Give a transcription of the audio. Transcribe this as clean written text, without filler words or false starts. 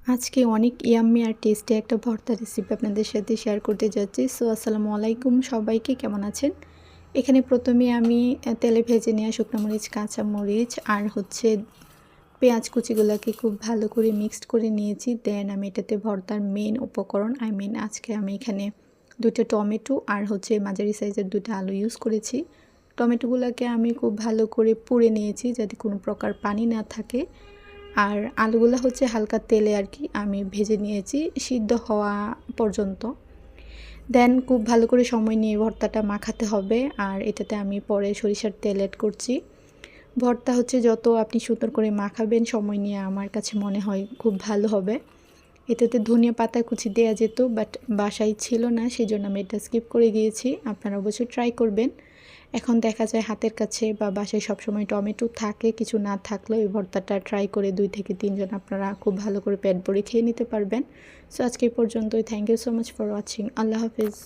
আজকে অনেক ইয়াম্মি আর টেস্টি একটা ভর্তা রেসিপি আপনাদের সাথে শেয়ার করতে যাচ্ছি। সো আসসালামু আলাইকুম, সবাইকে কেমন আছেন? এখানে প্রথমে আমি তেলে ভেজে নেওয়া শুকনো মরিচ, কাঁচা মরিচ আর পেঁয়াজ কুচিগুলোকে খুব ভালো করে মিক্সড করে নিয়েছি। দেন আমি এটাতে ভর্তার মেন উপকরণ আজকে আমি এখানে 2টা টমেটো আর মাঝারি সাইজের 2টা আলু ইউজ করেছি। টমেটোগুলোকে আমি খুব ভালো করে পুড়ে নিয়েছি যাতে কোনো প্রকার পানি না থাকে। আর আলুগুলো হালকা তেলে আমি ভেজে নিয়েছি সিদ্ধ হওয়া পর্যন্ত। দেন খুব ভালো করে সময় নিয়ে ভর্তাটা মাখাতে হবে। আর এটাতে আমি পরে সরিষার তেল অ্যাড করছি। ভর্তা যত আপনি সুন্দর করে মাখাবেন সময় নিয়ে, আমার কাছে মনে হয় খুব ভালো হবে। এটাতে ধনিয়া পাতা কুচি দেওয়া যেত, বাট বাসায় ছিল না, সেই জন্য আমি এটা স্কিপ করে গিয়েছি। আপনারা অবশ্যই ট্রাই করবেন। এখন দেখা যায় হাতের কাছে বা বাসায় সবসময় টমেটো থাকে, কিছু না থাকলেও এই ভর্তাটা ট্রাই করে 2 থেকে 3 জন আপনারা খুব ভালো করে পেট ভরে খেয়ে নিতে পারবেন। সো আজকে এই পর্যন্তই। Thank you so much for watching. আল্লাহ হাফিজ।